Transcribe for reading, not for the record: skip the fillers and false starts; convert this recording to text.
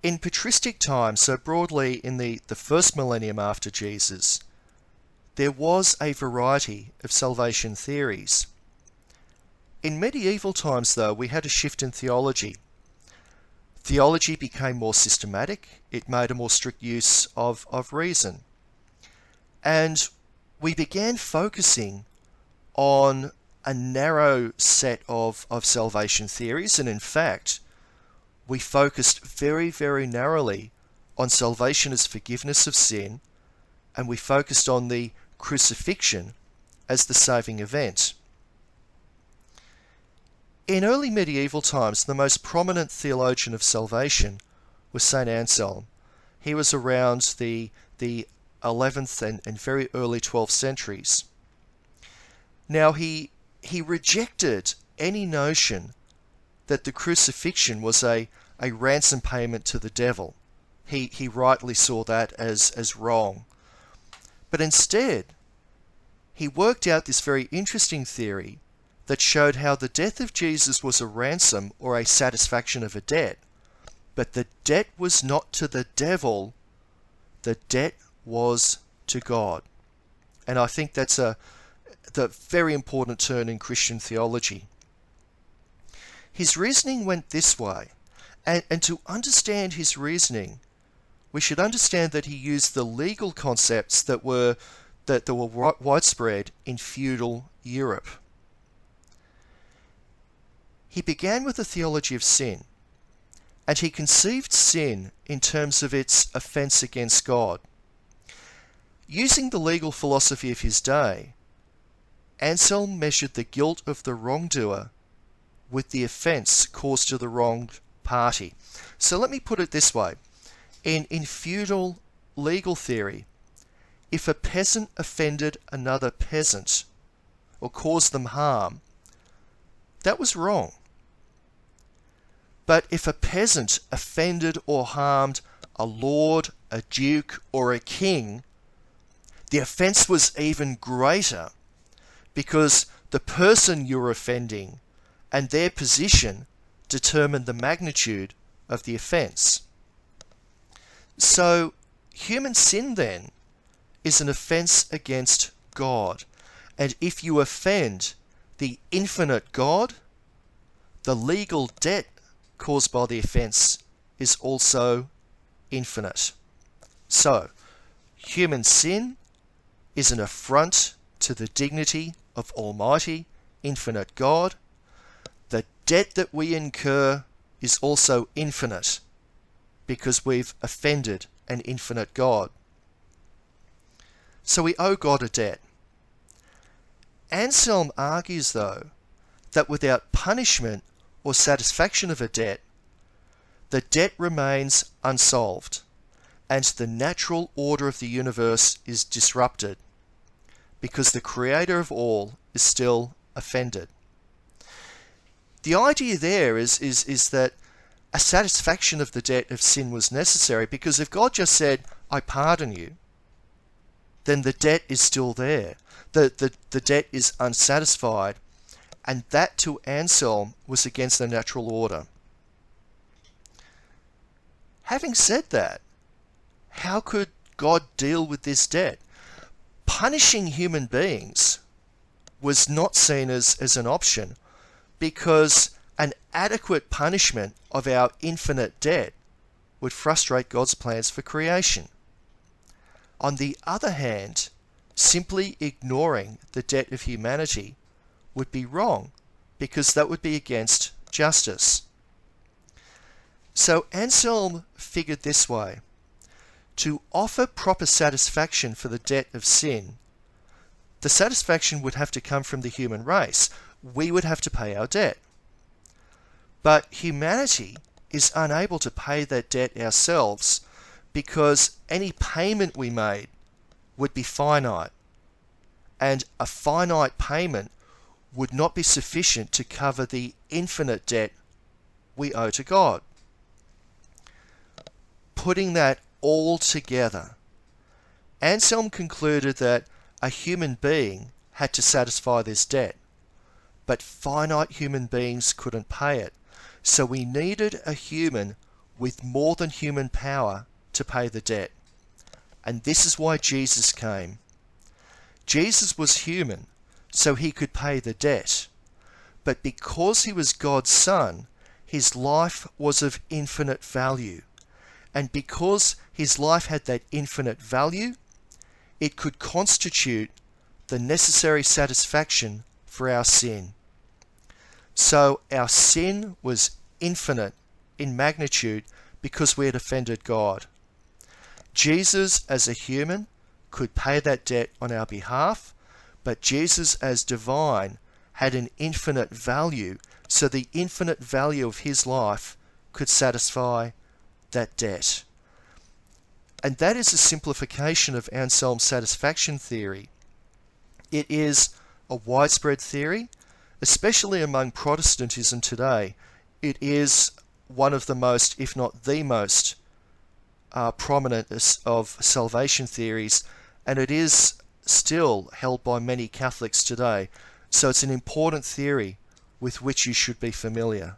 In patristic times, so broadly in the first millennium after Jesus, there was a variety of salvation theories. In medieval times, though, we had a shift in theology. Theology became more systematic. It made a more strict use of reason. And we began focusing on a narrow set of salvation theories. And in fact, we focused very, very narrowly on salvation as forgiveness of sin. And we focused on the crucifixion as the saving event. In early medieval times, the most prominent theologian of salvation was St. Anselm. He was around the 11th and very early 12th centuries. Now, he rejected any notion that the crucifixion was a ransom payment to the devil. He rightly saw that as wrong. But instead, he worked out this very interesting theory that showed how the death of Jesus was a ransom or a satisfaction of a debt. But the debt was not to the devil, the debt was to God. And I think that's the very important turn in Christian theology. His reasoning went this way, and to understand his reasoning, we should understand that he used the legal concepts that were widespread in feudal Europe. He began with a theology of sin, and he conceived sin in terms of its offence against God. Using the legal philosophy of his day, Anselm measured the guilt of the wrongdoer with the offence caused to the wronged party. So let me put it this way. In feudal legal theory, if a peasant offended another peasant or caused them harm, that was wrong. But if a peasant offended or harmed a lord, a duke, or a king, the offence was even greater because the person you're offending and their position determined the magnitude of the offence. So, human sin then is an offence against God. And if you offend the infinite God, the legal debt caused by the offence is also infinite. So, human sin is an affront to the dignity of Almighty, infinite God. The debt that we incur is also infinite because we've offended an infinite God. So we owe God a debt. Anselm argues, though, that without punishment or satisfaction of a debt, the debt remains unsolved, and the natural order of the universe is disrupted, because the Creator of all is still offended. The idea there is that a satisfaction of the debt of sin was necessary, because if God just said, I pardon you, then the debt is still there. The debt is unsatisfied, and that to Anselm was against the natural order. Having said that, how could God deal with this debt? Punishing human beings was not seen as an option, because an adequate punishment of our infinite debt would frustrate God's plans for creation. On the other hand, simply ignoring the debt of humanity would be wrong, because that would be against justice. So Anselm figured this way: to offer proper satisfaction for the debt of sin, the satisfaction would have to come from the human race. We would have to pay our debt. But humanity is unable to pay that debt ourselves, because any payment we made would be finite, and a finite payment would not be sufficient to cover the infinite debt we owe to God. Putting that all together, Anselm concluded that a human being had to satisfy this debt, but finite human beings couldn't pay it. So we needed a human with more than human power to pay the debt. And this is why Jesus came. Jesus was human, so he could pay the debt. But because he was God's Son, his life was of infinite value. And because his life had that infinite value, it could constitute the necessary satisfaction for our sin. So our sin was infinite in magnitude because we had offended God. Jesus, as a human, could pay that debt on our behalf, but Jesus, as divine, had an infinite value, so the infinite value of his life could satisfy that debt. And that is a simplification of Anselm's satisfaction theory. It is a widespread theory, especially among Protestantism today. It is one of the most, if not the most, prominent of salvation theories, and it is still held by many Catholics today. So it's an important theory with which you should be familiar.